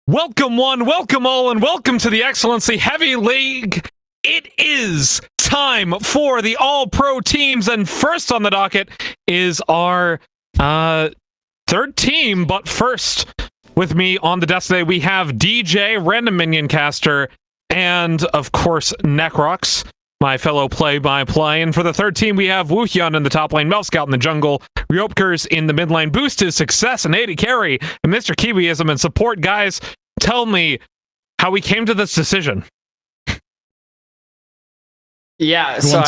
Welcome one, welcome all, and welcome to the Excellency Heavy League. It is time for the all-pro teams, and first on the docket is our third team. But first, with me on the desk today, we have DJ, Random Minion Caster, and of course, Necrox, my fellow play-by-play. And for the third team, we have Woohyun in the top lane, Mel Scout in the jungle, Ryopkers in the mid lane, Boost is Success, and AD Carry, and Mr. Kiwiism and support. Guys, tell me how we came to this decision. Yeah, so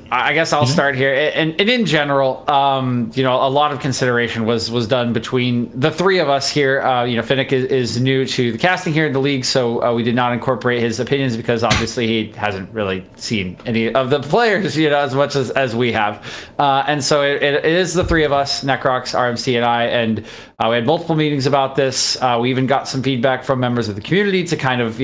I guess I'll start here. And in general, a lot of consideration was done between the three of us here. Finnick is new to the casting here in the league, so we did not incorporate his opinions because obviously he hasn't really seen any of the players, as much as we have. And so it is the three of us, Necrox, RMC, and I, and we had multiple meetings about this. We even got some feedback from members of the community to kind of,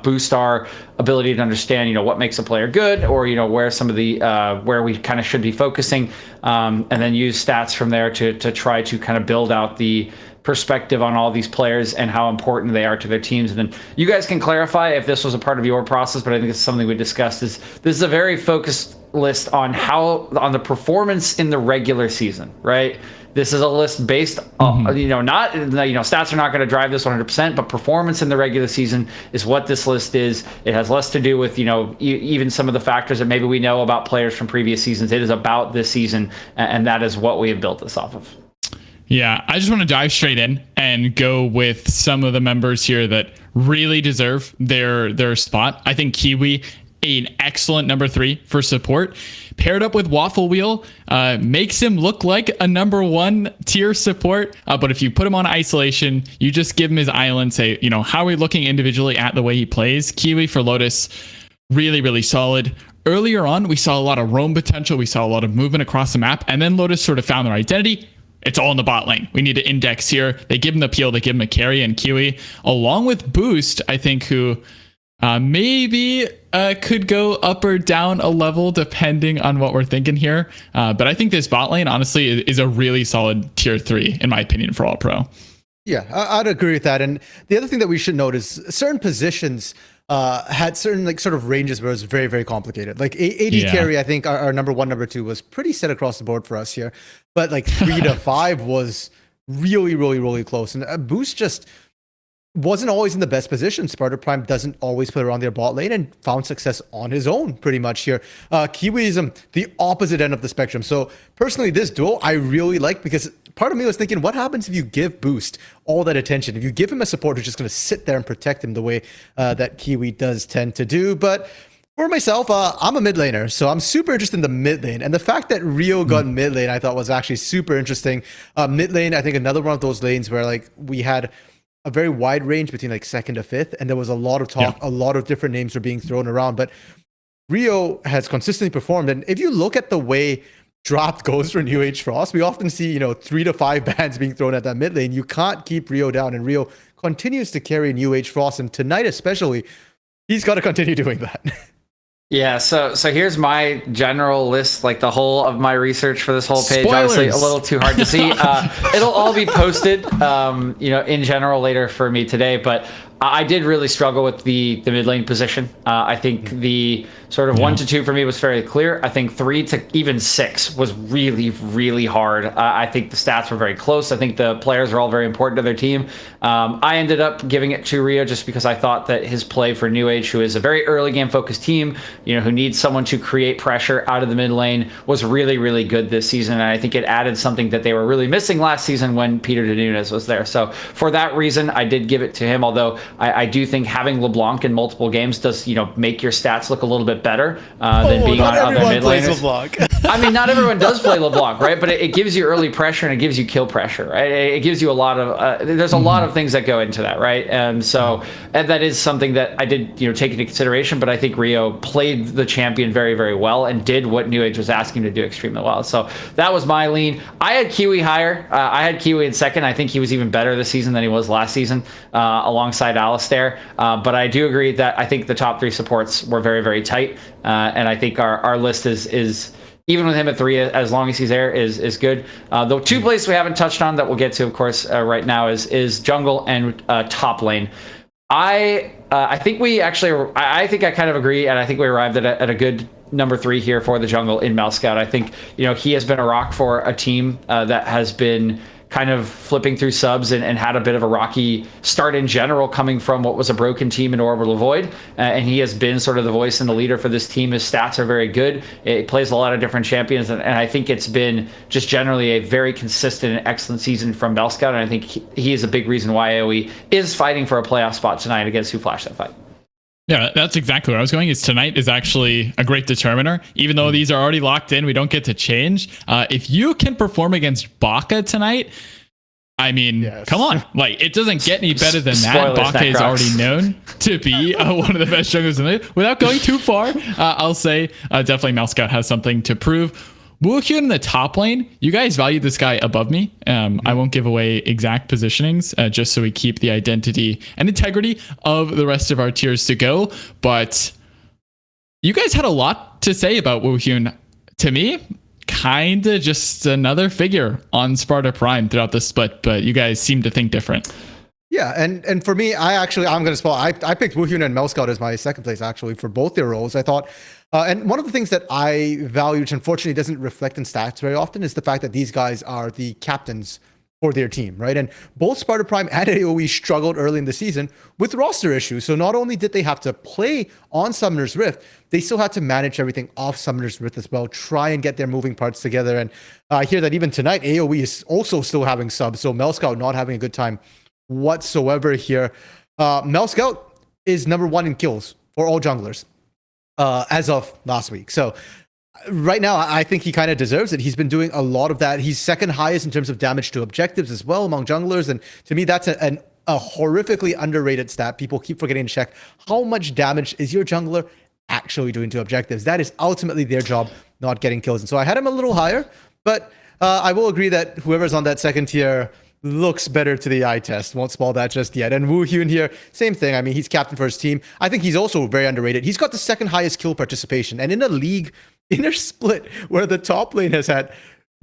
boost our ability to understand, what makes a player good, or, where some of the, where we kind of should be focusing, and then use stats from there to try to kind of build out the perspective on all these players and how important they are to their teams. And then you guys can clarify if this was a part of your process, but I think it's something we discussed. Is this is a very focused list on the performance in the regular season, right? This is a list based on, stats are not going to drive this 100%, but performance in the regular season is what this list is. It has less to do with, even some of the factors that maybe we know about players from previous seasons. It is about this season, and that is what we have built this off of. Yeah, I just want to dive straight in and go with some of the members here that really deserve their spot. I think Kiwi, an excellent number 3 for support, paired up with Waffle Wheel, makes him look like a number 1 tier support. But if you put him on isolation, you just give him his island, say, how are we looking individually at the way he plays? Kiwi for Lotus, really, really solid. Earlier on, we saw a lot of roam potential. We saw a lot of movement across the map, and then Lotus sort of found their identity. It's all in the bot lane. We need to index here. They give him the peel, they give him a carry, and Kiwi, along with Boost, I think, who maybe could go up or down a level depending on what we're thinking here. But I think this bot lane, honestly, is a really solid tier 3, in my opinion, for all pro. Yeah, I'd agree with that. And the other thing that we should note is certain positions had certain sort of ranges where it was very, very complicated. Like AD carry, I think our number 1, number 2 was pretty set across the board for us here. But 3 to 5 was really, really, really close. And Boost just wasn't always in the best position. Sparta Prime doesn't always play around their bot lane and found success on his own pretty much here. Kiwiism, the opposite end of the spectrum. So personally, this duo I really like, because part of me was thinking, what happens if you give Boost all that attention? If you give him a support who's just going to sit there and protect him the way that Kiwi does tend to do. But for myself, I'm a mid laner, so I'm super interested in the mid lane. And the fact that Rio got mid lane, I thought was actually super interesting. Mid lane, I think another one of those lanes where we had a very wide range between second to fifth, and there was a lot of talk, a lot of different names were being thrown around, but Rio has consistently performed. And if you look at the way draft goes for New Age Frost, we often see 3 to 5 bans being thrown at that mid lane. You can't keep Rio down, and Rio continues to carry New Age Frost, and tonight especially, he's got to continue doing that. Yeah, so here's my general list, the whole of my research for this whole page. Spoilers. Obviously, a little too hard to see. It'll all be posted, in general later for me today. But I did really struggle with the mid lane position. I think the sort of 1 to 2 for me was fairly clear. I think 3 to even 6 was really, really hard. I think the stats were very close. I think the players are all very important to their team. I ended up giving it to Rio just because I thought that his play for New Age, who is a very early game focused team, who needs someone to create pressure out of the mid lane, was really, really good this season. And I think it added something that they were really missing last season when Peter de Nunes was there. So for that reason, I did give it to him, although I do think having LeBlanc in multiple games does, make your stats look a little bit better than being on other mid laners. I mean, not everyone does play LeBlanc, right? But it gives you early pressure and it gives you kill pressure, right? It gives you a lot of, there's a lot of things that go into that, right? And that is something that I did, take into consideration, but I think Rio played the champion very, very well and did what New Age was asking him to do extremely well. So that was my lean. I had Kiwi higher. I had Kiwi in second. I think he was even better this season than he was last season, alongside Alistair. But I do agree that I think the top 3 supports were very, very tight. And I think our list is even with him at 3, as long as he's there, is good. The 2 places we haven't touched on that we'll get to, of course, right now is jungle and top lane. I think we actually, I think I kind of agree, and I think we arrived at a good number 3 here for the jungle in Malscout. I think, he has been a rock for a team that has been kind of flipping through subs and had a bit of a rocky start in general, coming from what was a broken team in Orbital Void. And he has been sort of the voice and the leader for this team. His stats are very good. It plays a lot of different champions. And I think it's been just generally a very consistent and excellent season from Bellscout. And I think he is a big reason why AOE is fighting for a playoff spot tonight against Who Flashed That Fight. Yeah, that's exactly where I was going. Is tonight is actually a great determiner. Even though these are already locked in, we don't get to change. If you can perform against Baka tonight, I mean, come on. Like, it doesn't get any better than that. Spoilers, Baka is already known to be one of the best junglers in the league. Without going too far, I'll say definitely Malscout has something to prove. Woohyun in the top lane, you guys value this guy above me. I won't give away exact positionings just so we keep the identity and integrity of the rest of our tiers to go. But you guys had a lot to say about Woohyun. To me, kind of just another figure on Sparta Prime throughout the split, but you guys seem to think different. Yeah, and for me, I'm going to spell. I picked Woohyun and Malscout as my second place, actually, for both their roles. I thought, and one of the things that I value, which unfortunately doesn't reflect in stats very often, is the fact that these guys are the captains for their team, right? And both Sparta Prime and AOE struggled early in the season with roster issues. So not only did they have to play on Summoner's Rift, they still had to manage everything off Summoner's Rift as well, try and get their moving parts together. And I hear that even tonight, AOE is also still having subs, so Malscout not having a good time whatsoever here. Malscout is number 1 in kills for all junglers as of last week. So right now, I think he kind of deserves it. He's been doing a lot of that. He's second highest in terms of damage to objectives as well among junglers. And to me, that's a horrifically underrated stat. People keep forgetting to check how much damage is your jungler actually doing to objectives. That is ultimately their job, not getting kills. And so I had him a little higher, but I will agree that whoever's on that second tier looks better to the eye test. Won't spoil that just yet. And Woohyun here, same thing. I mean, he's captain for his team. I think he's also very underrated. He's got the second highest kill participation. And in a league, in a split where the top lane has had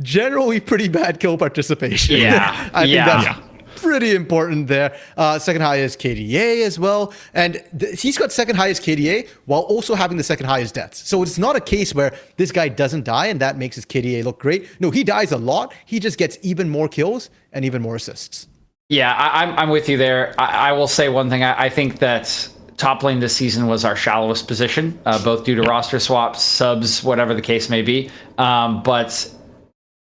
generally pretty bad kill participation. Yeah. I think that's pretty important there. Second highest KDA as well. And he's got second highest KDA while also having the second highest deaths. So it's not a case where this guy doesn't die and that makes his KDA look great. No, he dies a lot. He just gets even more kills and even more assists. Yeah, I'm with you there. I will say one thing. I think that top lane this season was our shallowest position, both due to roster swaps, subs, whatever the case may be. But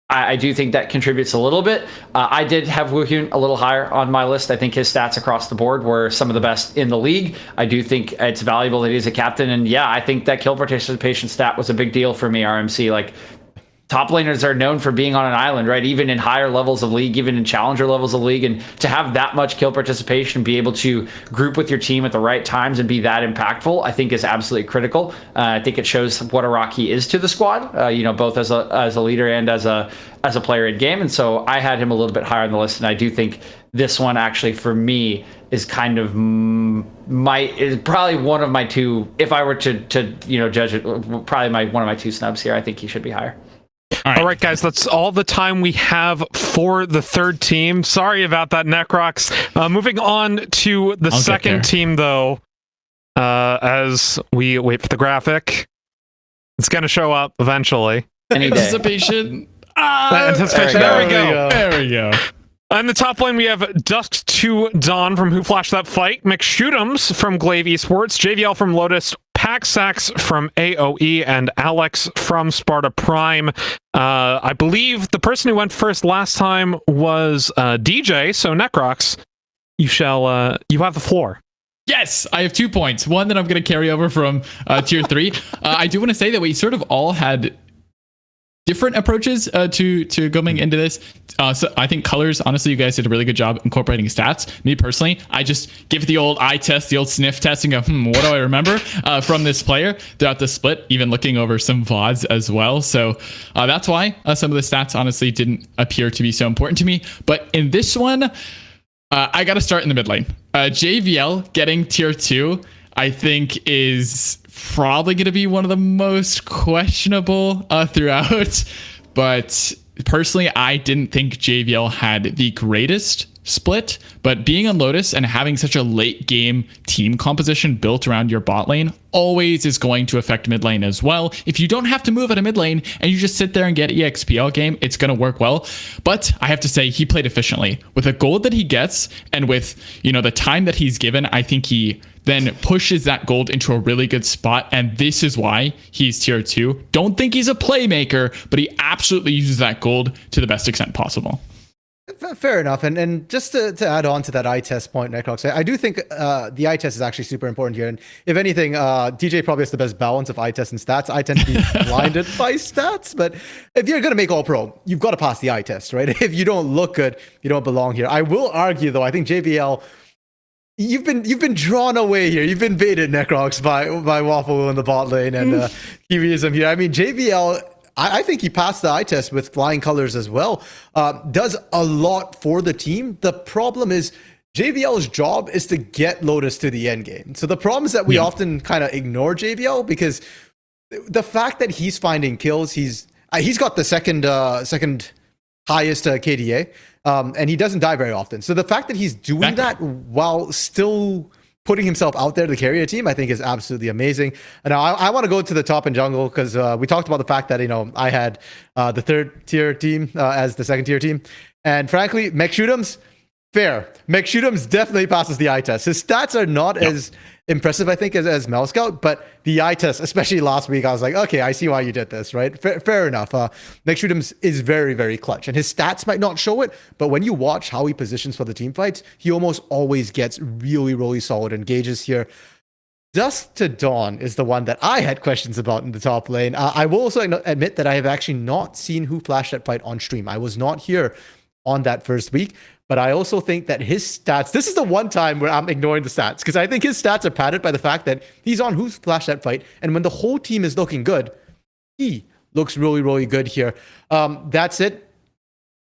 I do think that contributes a little bit. I did have Woohyun a little higher on my list. I think his stats across the board were some of the best in the league. I do think it's valuable that he's a captain. And yeah, I think that kill participation stat was a big deal for me, RMC. Like, top laners are known for being on an island, right? Even in higher levels of league, even in challenger levels of league. And to have that much kill participation, be able to group with your team at the right times and be that impactful, I think is absolutely critical. I think it shows what a rock he is to the squad, both as a leader and as a player in game. And so I had him a little bit higher on the list. And I do think this one actually for me is kind of is probably one of my two, if I were to judge it, probably one of my two snubs here. I think he should be higher. All right, guys, that's all the time we have for the third team. Sorry about that, Necrox. Moving on to the second team, though, as we wait for the graphic. It's going to show up eventually. Anticipation. Anticipation. There we go. There we go. On the top lane, we have Dusk to Dawn from Who Flashed That Fight, McShootums from Glaive Esports, JVL from Lotus, Paxax from AOE, and Alex from Sparta Prime. I believe the person who went first last time was DJ, so Necrox, you have the floor. Yes, I have 2 points. One that I'm going to carry over from tier 3. I do want to say that we sort of all had different approaches to going into this. So I think colors, honestly, you guys did a really good job incorporating stats. Me personally, I just give the old eye test, the old sniff test, and go, what do I remember from this player throughout the split, even looking over some VODs as well. So that's why some of the stats honestly didn't appear to be so important to me. But in this one, I got to start in the mid lane. JVL getting tier 2. I think is probably going to be one of the most questionable throughout. But personally, I didn't think JVL had the greatest split, but being on Lotus and having such a late game team composition built around your bot lane always is going to affect mid lane as well. If you don't have to move at a mid lane and you just sit there and get EXP all game, it's going to work well. But I have to say, he played efficiently with the gold that he gets, and with, you know, the time that he's given. I think he then pushes that gold into a really good spot, and this is why he's tier 2. Don't think he's a playmaker, but he absolutely uses that gold to the best extent possible. Fair enough. And just to add on to that eye test point, Necrox, I do think the eye test is actually super important here. And if anything, DJ probably has the best balance of eye test and stats. I tend to be blinded by stats, but if you're going to make all pro, you've got to pass the eye test, right? If you don't look good, you don't belong here. I will argue, though, I think JVL, you've been drawn away here. You've been baited, Necrox, by Waffle in the bot lane and Kiwiism here. I mean, JVL, I think he passed the eye test with flying colors as well. Does a lot for the team. The problem is JVL's job is to get Lotus to the end game. So the problem is that we often kind of ignore JVL because the fact that he's finding kills, he's got the second highest KDA, and he doesn't die very often. So the fact that he's doing that while still putting himself out there to carry a team, I think is absolutely amazing. And now I want to go to the top and jungle because we talked about the fact that, you know, I had the third tier team as the second tier team. And frankly, McShootums, fair. McShootums definitely passes the eye test. His stats are not as impressive, I think, as Mel Scout, but the eye test, especially last week, I was like, okay, I see why you did this, right? Fair enough. McShootums is very, very clutch, and his stats might not show it, but when you watch how he positions for the team fights, he almost always gets really, really solid engages here. Dusk to Dawn is the one that I had questions about in the top lane. I will also admit that I have actually not seen who flashed that fight on stream. I was not here on that first week. But I also think that his stats, this is the one time where I'm ignoring the stats, because I think his stats are padded by the fact that he's on Who's Flashed That Fight, and when the whole team is looking good, he looks really, really good here. That's it.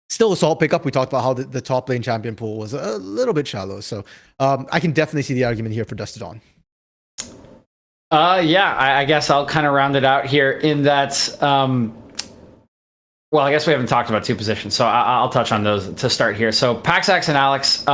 Still a solid pickup. We talked about how the top lane champion pool was a little bit shallow, so I can definitely see the argument here for Dusk to Dawn. Yeah, I guess I'll kind of round it out here in that... well, I guess we haven't talked about two positions, so I'll touch on those to start here. So Paxax and Alex,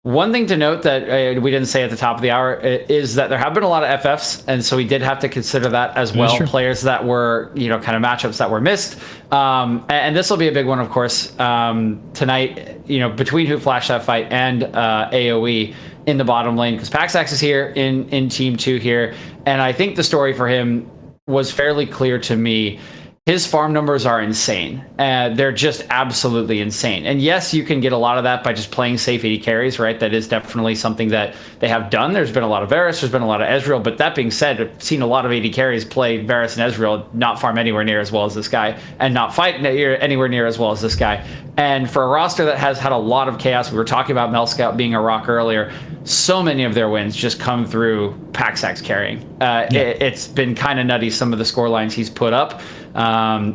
one thing to note that we didn't say at the top of the hour is that there have been a lot of FFs, and so we did have to consider that as well. Players that were, you know, kind of matchups that were missed. And this will be a big one, of course, tonight, you know, between Who Flashed That Fight and AOE in the bottom lane, because Paxax is here in Team 2 here, and I think the story for him was fairly clear to me. His farm numbers are insane. They're just absolutely insane. And yes, you can get a lot of that by just playing safe AD carries, right? That is definitely something that they have done. There's been a lot of Varus, there's been a lot of Ezreal. But that being said, I've seen a lot of AD carries play Varus and Ezreal, not farm anywhere near as well as this guy, and not fight anywhere near as well as this guy. And for a roster that has had a lot of chaos, we were talking about Mel Scout being a rock earlier, so many of their wins just come through Paxax carrying. It's been kind of nutty, some of the score lines he's put up.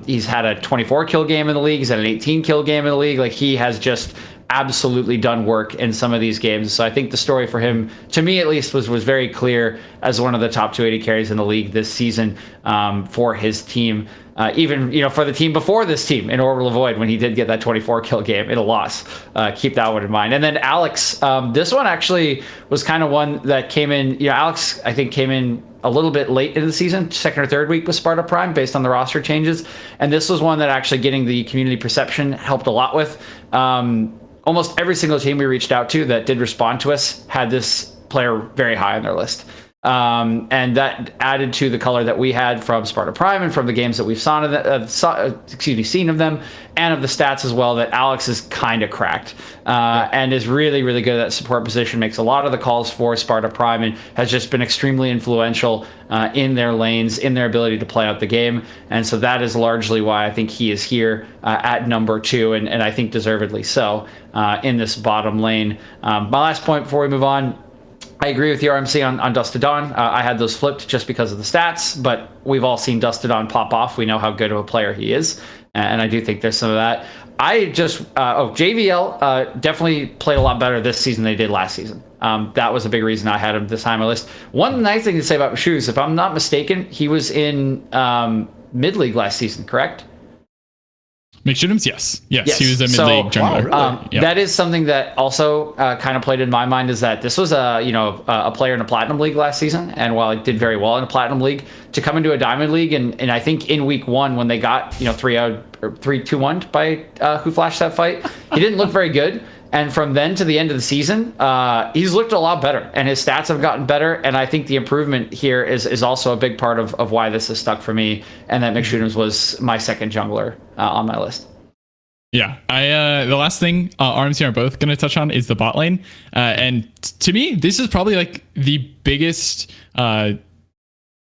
He's had a 24 kill game in the league. He's had an 18 kill game in the league. Like, he has just absolutely done work in some of these games. So I think the story for him, to me at least, was very clear as one of the top 280 carries in the league this season for his team. Even, you know, for the team before this team in Orbital Void, when he did get that 24 kill game in a loss. Keep that one in mind. And then Alex, this one actually was kind of one that came in, you know, Alex, I think, came in a little bit late in the season, second or third week with Sparta Prime, based on the roster changes. And this was one that actually getting the community perception helped a lot with. Almost every single team we reached out to that did respond to us had this player very high on their list. And that added to the color that we had from Sparta Prime and from the games that we've seen of them, and of the stats as well, that Alex is kind of cracked and is really, really good at that support position, makes a lot of the calls for Sparta Prime, and has just been extremely influential in their lanes, in their ability to play out the game. And so that is largely why I think he is here at number 2, and I think deservedly so in this bottom lane. My last point before we move on, I agree with your RMC on Dusk to Dawn. I had those flipped just because of the stats, but we've all seen Dusk to Dawn pop off. We know how good of a player he is. and I do think there's some of that. I just JVL definitely played a lot better this season than they did last season. That was a big reason I had him this high on my list. One nice thing to say about Shoes, if I'm not mistaken, he was in mid league last season, correct? McShootums, yes, he was a mid-league jungler. Wow, really? That is something that also kind of played in my mind, is that this was a player in a platinum league last season, and while he did very well in a platinum league, to come into a diamond league, and I think in week 1 when they got 3-2-1 by Who Flashed That Fight, he didn't look very good. And from then to the end of the season, he's looked a lot better, and his stats have gotten better. And I think the improvement here is also a big part of why this is stuck for me, and that McShootums was my second jungler on my list. Yeah, the last thing Arms here are both going to touch on is the bot lane. And to me, this is probably like the biggest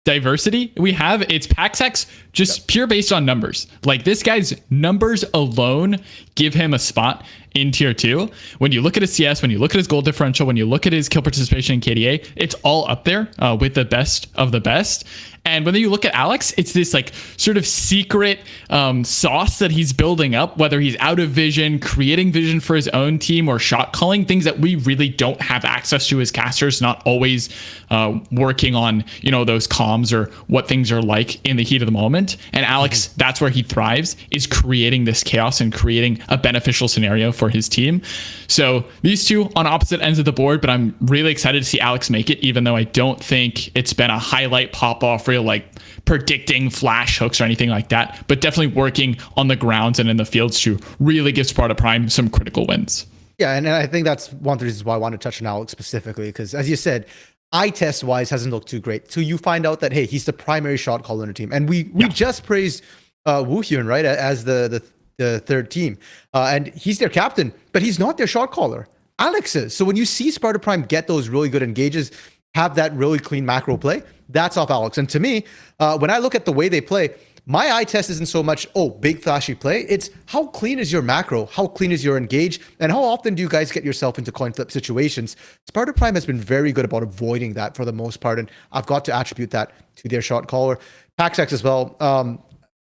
diversity we have. It's Paxax, just pure based on numbers. Like, this guy's numbers alone give him a spot in tier 2. When you look at his CS, when you look at his goal differential, when you look at his kill participation in KDA, it's all up there with the best of the best. And when you look at Alex, it's this like sort of secret sauce that he's building up, whether he's out of vision, creating vision for his own team, or shot calling, things that we really don't have access to as casters, not always working on, those comms or what things are like in the heat of the moment. And Alex, that's where he thrives, is creating this chaos and creating a beneficial scenario for his team. So these two on opposite ends of the board, but I'm really excited to see Alex make it, even though I don't think it's been a highlight pop-off real like predicting flash hooks or anything like that, but definitely working on the grounds and in the fields to really give Sparta Prime some critical wins. Yeah, and I think that's one of the reasons why I want to touch on Alex specifically, because as you said, eye test wise hasn't looked too great. So you find out that, hey, he's the primary shot caller in the team. And we just praised Woohyun, right, as the third team. And he's their captain, but he's not their shot caller. Alex is. So when you see Sparta Prime get those really good engages, have that really clean macro play, that's off Alex. And to me, when I look at the way they play, my eye test isn't so much, big flashy play. It's how clean is your macro? How clean is your engage? And how often do you guys get yourself into coin flip situations? Sparta Prime has been very good about avoiding that for the most part. And I've got to attribute that to their shot caller. Paxax as well.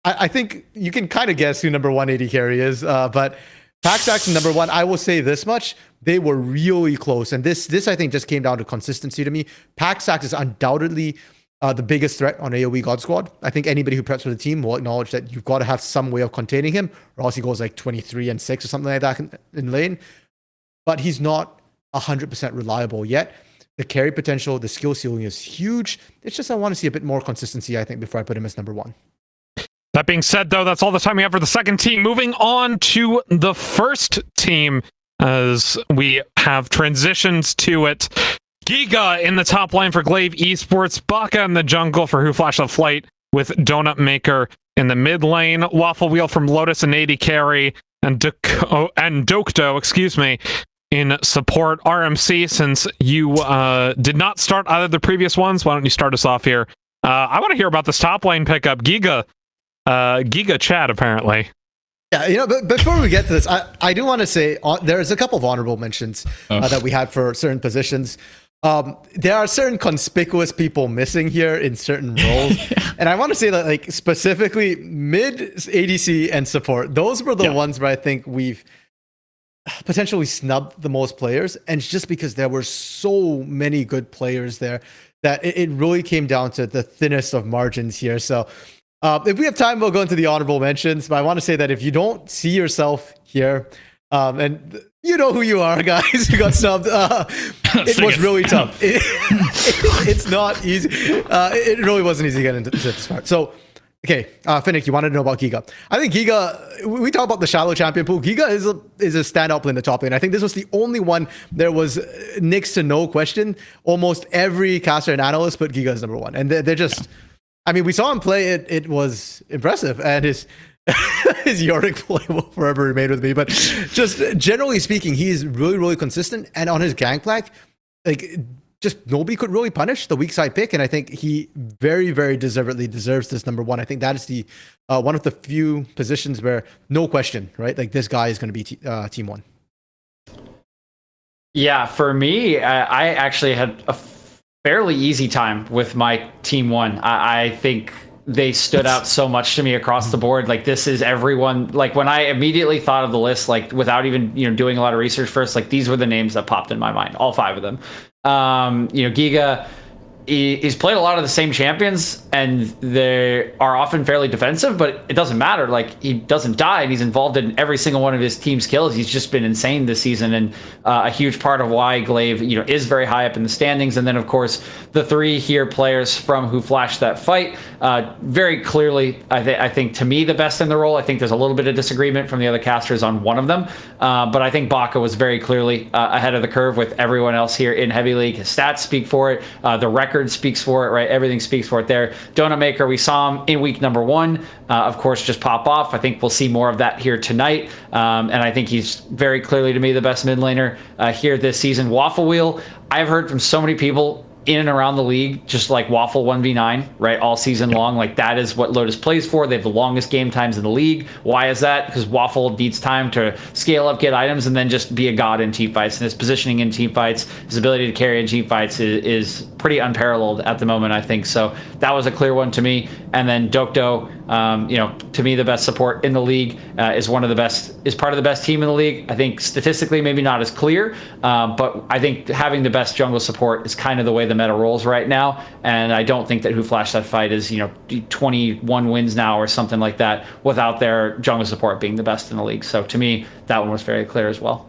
I think you can kind of guess who number 180 carry is, but Paxax number 1, I will say this much. They were really close. And this I think just came down to consistency to me. Paxax is undoubtedly the biggest threat on AOE God Squad. I think anybody who preps for the team will acknowledge that you've got to have some way of containing him, or else he goes like 23-6 or something like that in lane. But he's not 100% reliable yet. The carry potential, the skill ceiling is huge. It's just I want to see a bit more consistency, I think, before I put him as number 1. That being said, though, that's all the time we have for the second team. Moving on to the first team, as we have transitions to it. Giga in the top line for Glaive Esports, Baka in the jungle for Who Flashed the Flight, with Donut Maker in the mid lane, Waffle Wheel from Lotus and 80 carry, and Dokdo, in support. RMC, since you did not start either of the previous ones, why don't you start us off here? I want to hear about this top lane pickup. Giga Chad, apparently. Yeah, but before we get to this, I do want to say there's a couple of honorable mentions that we had for certain positions. There are certain conspicuous people missing here in certain roles. And I want to say that, like, specifically mid, ADC, and support, those were the ones where I think we've potentially snubbed the most players. And it's just because there were so many good players there that it really came down to the thinnest of margins here. So if we have time, we'll go into the honorable mentions. But I want to say that if you don't see yourself here, and you know who you are, guys, who got snubbed, it was really tough. It's not easy. It really wasn't easy to get into this part. So, okay, Finnick, you wanted to know about Giga. I think Giga, we talk about the shallow champion pool. Giga is a standout play in the top lane. I think this was the only one there was next to no question. Almost every caster and analyst put Giga as number 1. And they're just... I mean, we saw him play it. It was impressive, and his Yorick play will forever remain with me. But just generally speaking, he's really, really consistent. And on his Gangplank, like, just nobody could really punish the weak side pick. And I think he very, very deservedly deserves this number 1. I think that is the one of the few positions where no question, right? Like, this guy is going to be team 1. Yeah, for me, I actually had a fairly easy time with my team 1. I think they stood out so much to me across the board. Like, this is everyone. Like, when I immediately thought of the list, like without even doing a lot of research first, like these were the names that popped in my mind, all 5 of them. Giga, he's played a lot of the same champions, and they are often fairly defensive, but it doesn't matter. Like, he doesn't die, and he's involved in every single one of his team's kills. He's just been insane this season, and a huge part of why Glaive, is very high up in the standings. And then, of course, the 3 here players from who flashed that fight, very clearly, I think to me, the best in the role. I think there's a little bit of disagreement from the other casters on one of them, but I think Baka was very clearly ahead of the curve with everyone else here in Heavy League. His stats speak for it. The record speaks for it, right? Everything speaks for it there. Donut Maker, we saw him in week number 1, of course, just pop off. I think we'll see more of that here tonight. And I think he's very clearly, to me, the best mid laner here this season. Waffle Wheel, I've heard from so many people in and around the league, just like Waffle 1v9, right, all season long. Like, that is what Lotus plays for. They have the longest game times in the league. Why is that? Because Waffle needs time to scale up, get items, and then just be a god in team fights. And his positioning in team fights, his ability to carry in team fights is pretty unparalleled at the moment, I think. So that was a clear one to me. And then Dokdo, to me, the best support in the league, is part of the best team in the league. I think statistically, maybe not as clear, but I think having the best jungle support is kind of the way the meta rolls right now. And I don't think that Who Flashed That Fight is 21 wins now or something like that without their jungle support being the best in the league. So to me, that one was very clear as well.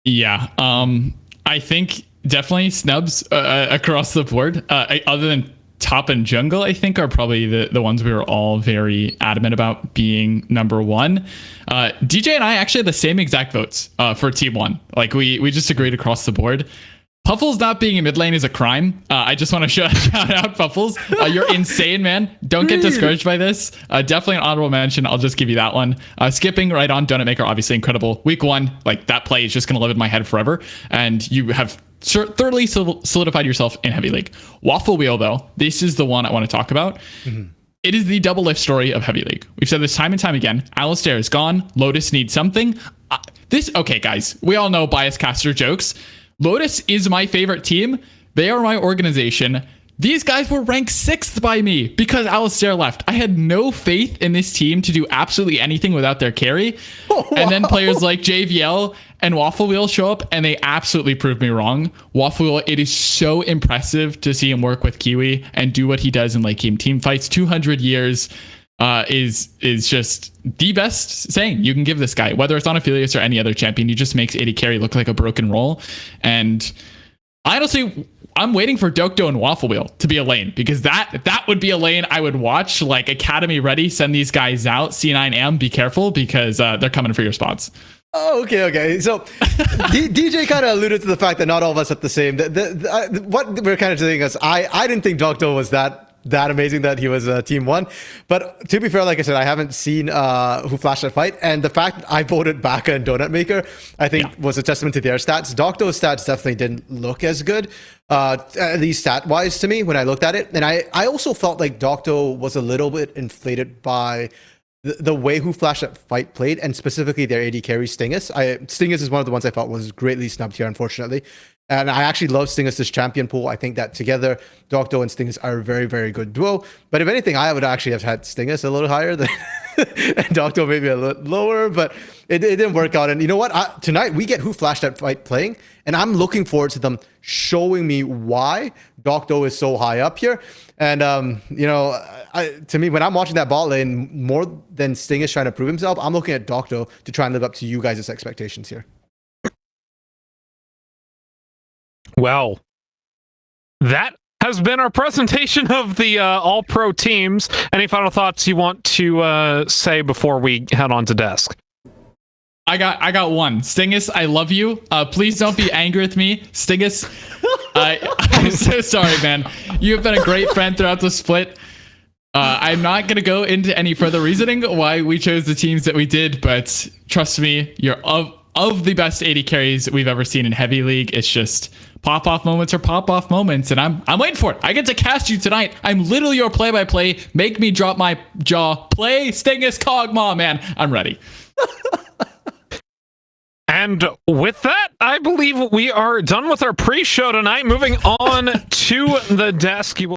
Yeah, I think definitely snubs across the board. Other than top and jungle, I think are probably the ones we were all very adamant about being number 1. DJ and I actually had the same exact votes for team 1. Like, we just agreed across the board. Puffles not being in mid lane is a crime. I just want to shout out Puffles. You're insane, man. Don't get discouraged by this. Definitely an honorable mention. I'll just give you that one. Skipping right on Donut Maker, obviously incredible. Week 1, like, that play is just going to live in my head forever. And you have thoroughly solidified yourself in Heavy League. Waffle Wheel, though, this is the one I want to talk about. Mm-hmm. It is the double lift story of Heavy League. We've said this time and time again. Alistair is gone. Lotus needs something. Okay, guys, we all know bias caster jokes. Lotus is my favorite team. They are my organization. These guys were ranked 6th by me because Alistair left. I had no faith in this team to do absolutely anything without their carry. Oh, wow. And then players like JVL and Waffle Wheel show up, and they absolutely proved me wrong. Waffle Wheel, it is so impressive to see him work with Kiwi and do what he does in late game team fights. 200 years is just the best saying you can give this guy, whether it's on Aphelios or any other champion. He just makes AD carry look like a broken roll. And honestly, I'm waiting for Dokdo and Waffle Wheel to be a lane, because that would be a lane I would watch. Like, Academy ready, send these guys out. C9M, be careful, because they're coming for your spots. Oh, okay. So DJ kind of alluded to the fact that not all of us are the same. What we're kind of saying is I didn't think Dokdo was that amazing that he was team 1, but to be fair, like I said, I haven't seen Who Flashed That Fight, and the fact I voted Baka and Donut Maker, I think was a testament to their stats. Dokdo's stats definitely didn't look as good, at least stat wise to me when I looked at it. And I also felt like Dokdo was a little bit inflated by the way Who Flashed That Fight played, and specifically their AD carry Stingus. Stingus is one of the ones I thought was greatly snubbed here, unfortunately. And I actually love Stingus' champion pool. I think that together, Dokdo and Stingus are a very, very good duo. But if anything, I would actually have had Stingus a little higher than and Dokdo maybe a little lower, but it didn't work out. And you know what? Tonight, we get Who Flashed That Fight playing, and I'm looking forward to them showing me why Dokdo is so high up here. And, to me, when I'm watching that bot lane, more than Stingus trying to prove himself, I'm looking at Dokdo to try and live up to you guys' expectations here. Well, that has been our presentation of the all-pro teams. Any final thoughts you want to say before we head on to desk? I got one. Stingus, I love you. Please don't be angry with me. Stingus, I'm so sorry, man. You have been a great friend throughout the split. I'm not going to go into any further reasoning why we chose the teams that we did, but trust me, you're of the best AD carries we've ever seen in Heavy League. It's just pop-off moments are pop-off moments, and I'm waiting for it. I get to cast you tonight. I'm literally your play-by-play. Make me drop my jaw. Play Stingus Kog'Maw, man. I'm ready. And with that, I believe we are done with our pre-show tonight. Moving on to the desk. You will